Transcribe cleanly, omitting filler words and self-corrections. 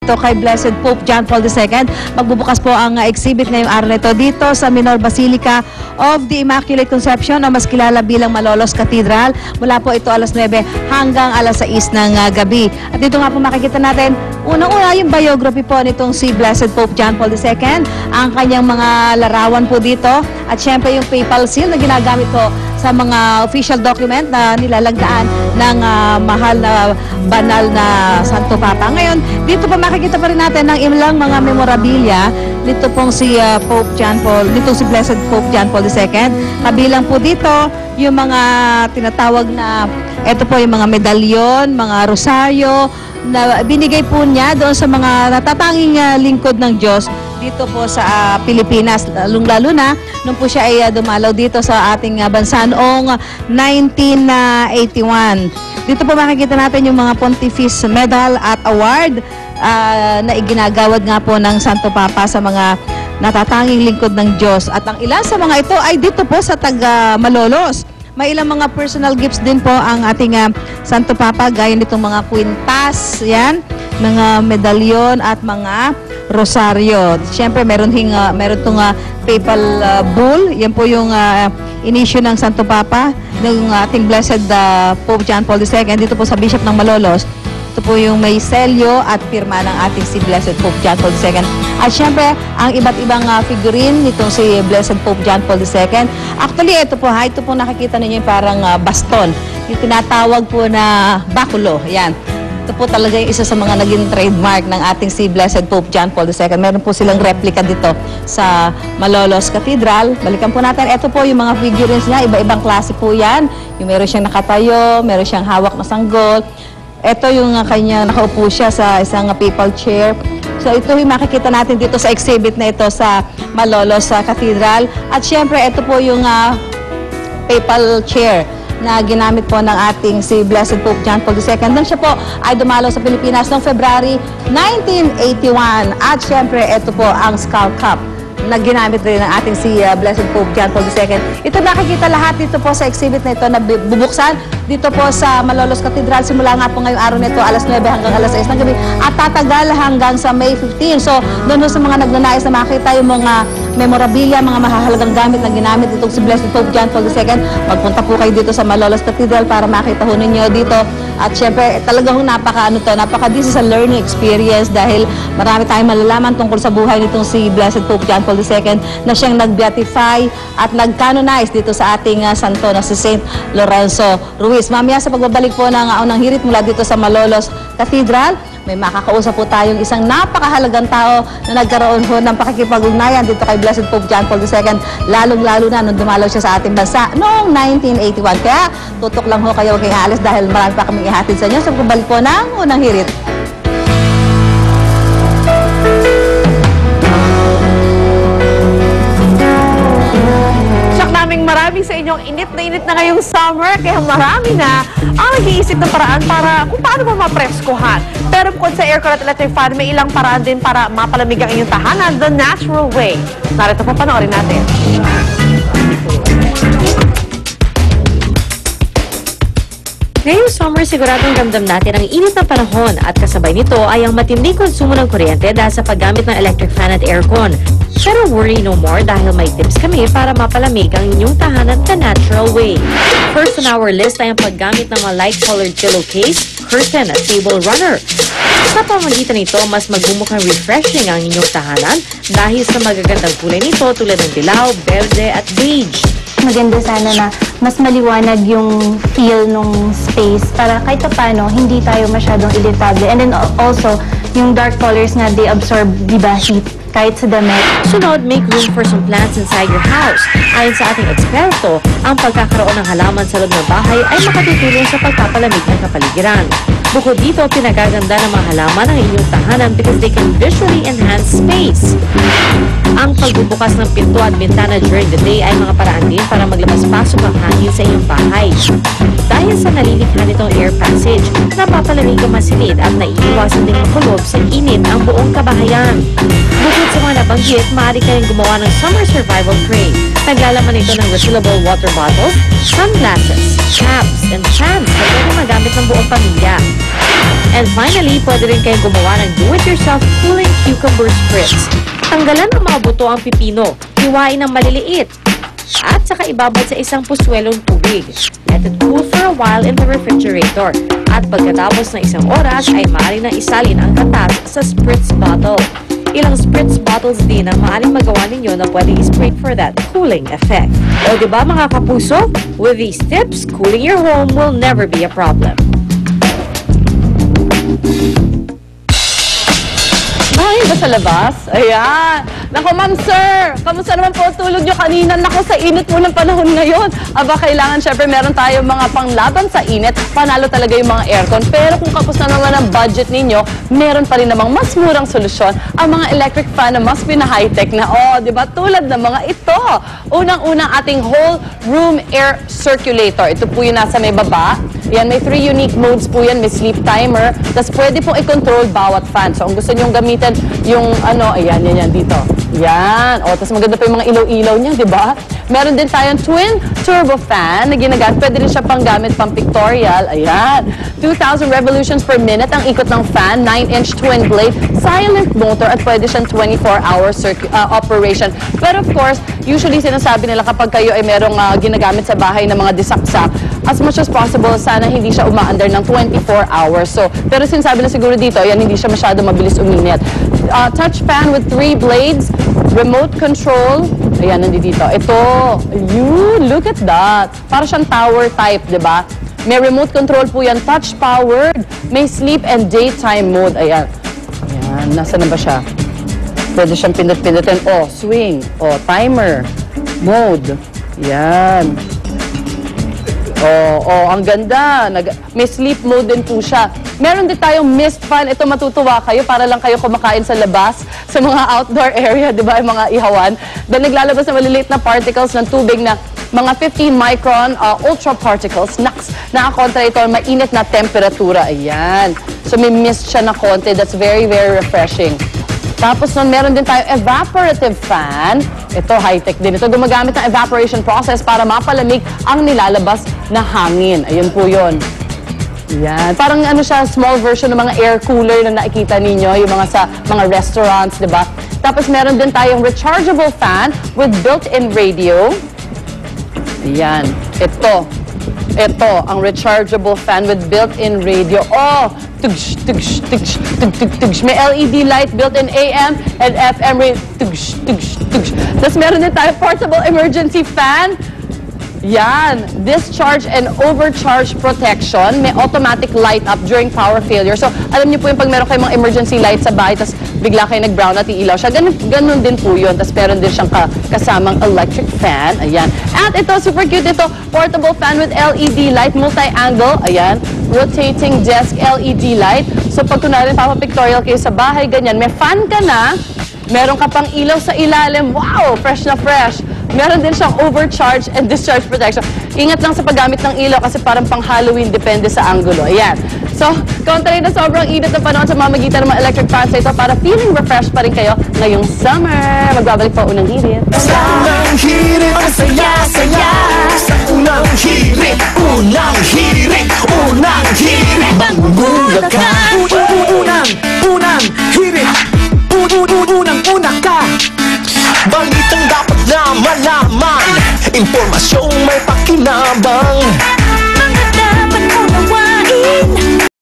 dito kay Blessed Pope John Paul II. Magbubukas po ang exhibit ngayong araw nito dito sa Minor Basilica of the Immaculate Conception o mas kilala bilang Malolos Cathedral. Mula po ito alas 9 hanggang alas 6 ng gabi. At dito nga po makikita natin, unang-una yung biography po nitong si Blessed Pope John Paul II, ang kanyang mga larawan po dito, at syempre yung papal seal na ginagamit po sa mga official document na nilalagdaan ng mahal na banal na Santo Papa. Ngayon, dito po makikita pa rin natin ng ilang mga memorabilia nito pong si Pope John Paul, nitong si Blessed Pope John Paul II. Kabilang po dito yung mga tinatawag na, ito po yung mga medalyon, mga rosaryo, na binigay po niya doon sa mga natatanging lingkod ng Diyos dito po sa Pilipinas, lalong-lalo na nung po siya ay dumalaw dito sa ating bansa noong 1981. Dito po makikita natin yung mga Pontifice Medal at Award na iginagawad nga po ng Santo Papa sa mga natatanging lingkod ng Diyos. At ang ilan sa mga ito ay dito po sa taga Malolos. May ilang mga personal gifts din po ang ating Santo Papa, gaya nitong mga kwintas, yan, mga medalyon at mga rosaryo. Siyempre, meron itong papal bull. Yan po yung inisyu ng Santo Papa, ng ating Blessed Pope John Paul II. Dito po sa Bishop ng Malolos. Ito po yung may selyo at pirma ng ating si Blessed Pope John Paul II. At syempre, ang iba't ibang figurine nitong si Blessed Pope John Paul II. Actually, ito po nakikita ninyo yung parang baston. Yung tinatawag po na bakulo. Yan. Ito po talaga yung isa sa mga naging trademark ng ating si Blessed Pope John Paul II. Meron po silang replica dito sa Malolos Cathedral. Balikan po natin. Ito po yung mga figurines niya. Iba-ibang klase po yan. Yung meron siyang nakatayo, meron siyang hawak na sanggol. Ito yung kanya, nakaupo siya sa isang papal chair. So ito yung makikita natin dito sa exhibit na ito sa Malolos Cathedral. At syempre, ito po yung papal chair na ginamit po ng ating si Blessed Pope John Paul II. Nang siya po ay dumalaw sa Pilipinas noong February 1981. At syempre, ito po ang skull cap na ginamit rin ng ating si Blessed Pope John Paul II. Ito nakikita lahat dito po sa exhibit na ito na bubuksan dito po sa Malolos Cathedral. Simula nga po ngayong araw nito, alas 9 hanggang alas 6 ng gabi at tatagal hanggang sa May 15. So, doon sa mga nagnanais na makita yung mga memorabilia, mga mahalagang gamit na ginamit itong si Blessed Pope John Paul II, magpunta po kayo dito sa Malolos Cathedral para makita ho ninyo dito. At syempre, talagang napaka-busy sa learning experience dahil marami tayong malalaman tungkol sa buhay nitong si Blessed Pope John Paul II na siyang nag-beatify at nag-canonize dito sa ating santo na si Saint Lorenzo Ruiz. Mamaya sa pagbabalik po ng unang hirit mula dito sa Malolos Cathedral, may makakausap po tayong isang napakahalagang tao na nagkaroon ho ng pakikipag-ugnayan dito kay Blessed Pope John Paul II, lalong-lalo na nung dumalaw siya sa ating bansa noong 1981. Kaya tutok lang ho kayo, huwag kayong aalis dahil marami pa kaming ihatid sa inyo sa pagbabalik po ng unang hirit. Maraming sa inyong init na ngayong summer, kaya marami na ang nag-iisip ng paraan para kung paano mo mapreskohan. Pero bukod sa aircon at electric fan, may ilang paraan din para mapalamig ang inyong tahanan the natural way. Narito po, panoorin natin. Ngayong summer, siguradong ramdam natin ang init na panahon at kasabay nito ay ang matinding konsumo ng kuryente dahil sa paggamit ng electric fan at aircon. Pero worry no more dahil may tips kami para mapalamig ang inyong tahanan the natural way. First on our list ay ang paggamit ng mga light-colored pillowcase, curtain at table runner. Sa pamamagitan nito, mas magbumukhang refreshing ang inyong tahanan dahil sa magagandang kulay nito tulad ng dilaw, berde at beige. Maganda sana na mas maliwanag yung feel nung space para kahit paano hindi tayo masyadong irritable. And then also, yung dark colors nga, they absorb, diba, heat kahit sa damit. Sunod, make room for some plants inside your house. Ayon sa ating eksperto, ang pagkakaroon ng halaman sa loob ng bahay ay makatutulong sa pagpapalamig ng kapaligiran. Bukod dito, pinagaganda ng mga halaman ang inyong tahanan because they can visually enhance space. Ang pagbubukas ng pinto at bintana during the day ay mga paraan din para maglabas-pasok ang hangin sa inyong bahay. Dahil dahil sa nalilikha nitong air passage, napapalamig ang masinid at naiiwasan ding makulob sa init ang buong kabahayan. Bukod sa mga nabanggit, maaari ka rin gumawa ng summer survival tray. Naglalaman ito ng refillable water bottles, sunglasses, caps, and fans na pwede magamit ng buong pamilya. And finally, pwede rin kayo gumawa ng do-it-yourself cooling cucumber spritz. Tanggalan ng mga buto ang pipino, hiwain ng maliliit, at saka ibabad sa isang puswelong tubig. Let it cool for a while in the refrigerator. At pagkatapos ng isang oras ay maaari nang isalin ang katas sa spritz bottle. Ilang spritz bottles din ang maaaring magawa ninyo na pwedeng spray for that cooling effect. O diba mga kapuso? With these tips, cooling your home will never be a problem. Ay, ba sa labas? Ayan. Naku, ma'am, sir. Kamusta naman po tulog nyo kanina? Naku, sa init po ng panahon ngayon. Aba, kailangan syempre meron tayo mga panglaban sa init. Panalo talaga yung mga aircon. Pero kung kapos na naman ang budget ninyo, meron pa rin namang mas murang solusyon ang mga electric fan na mas pina-high-tech na. Oh, di ba? Tulad ng mga ito. Unang-unang ating whole room air circulator. Ito po yung nasa may baba. Yan, may 3 unique modes po yan. May sleep timer. Tapos pwede pong i-control bawat fan. So, kung gusto nyong gamitin yung ano, ayan, yan, dito. Yan. O, tapos maganda pa yung mga ilaw-ilaw niya, di ba? Meron din tayong twin turbo fan na ginagamit. Pwede rin siya pang gamit, pang pictorial. Ayan. 2,000 revolutions per minute ang ikot ng fan. 9-inch twin blade. Silent motor at pwede siyang 24-hour operation. Pero of course, usually sinasabi nila kapag kayo ay merong ginagamit sa bahay ng mga disaksak, as much as possible, sana hindi siya umaandar ng 24 hours. So, pero sinasabi na siguro dito, yan, hindi siya masyado mabilis uminit. Touch fan with 3 blades, remote control. Ayan, nandito. Ito, look at that. Para siyang tower type, di ba? May remote control po yan, touch-powered. May sleep and daytime mode. Ayan. Ayan, nasa na ba siya? Pwede siyang pindot-pindotin. Oh, swing. Oh, timer. Mode. Ayan. Oh, ang ganda. May sleep mode din po siya. Meron din tayong mist fan. Ito matutuwa kayo para lang kayo kumakain sa labas, sa mga outdoor area, di ba, yung mga ihawan. Dahil naglalabas na maliliit na particles ng tubig na mga 15 micron ultra particles. Nakakontra ito ang mainit na temperatura. Ayan. So may mist siya na konti. That's very, very refreshing. Tapos nun, meron din tayo evaporative fan. Ito, high-tech din. Ito, gumagamit ng evaporation process para mapalamig ang nilalabas na hangin. Ayun po yun. Yan. Parang ano siya, small version ng mga air cooler na nakikita ninyo, yung mga sa mga restaurants, di ba? Tapos meron din tayong rechargeable fan with built-in radio. Yan. Ito, ang rechargeable fan with built-in radio. Oh! Tugsh, tugsh, tugsh, tugsh, tugsh, tugsh. May LED light, built-in AM and FM radio. Tugsh, tugsh, tugsh. Tapos meron din tayo portable emergency fan. Yan. Discharge and overcharge protection. May automatic light up during power failure. So, alam niyo po yung pag meron kayong mga emergency light sa bahay, tapos bigla kayo nag-brown at iilaw siya. Ganun din po yun. Tapos meron din siyang kasamang electric fan. Ayan. At ito, super cute ito. Portable fan with LED light, multi-angle. Ayan. Rotating desk LED light. So, pag kunwari papapictorial kayo sa bahay, ganyan. May fan ka na. Meron ka pang ilaw sa ilalim. Wow! Fresh na fresh. Meron din siyang overcharge and discharge protection. Ingat lang sa paggamit ng ilaw kasi parang pang Halloween, depende sa angulo. Ayan. So, kontra na sobrang init na panahon sa mamagitan ng mga electric fans ito para feeling refreshed pa rin kayo ngayong summer. Magbabalik po unang hirit. Sa unang hirit, ang saya-saya. Sa unang hirit, unang hirit, unang hirit. Manggulat ka. Unang hirit. Unang-una ka. Balitang dapat na malaman, impormasyong may pakinabang.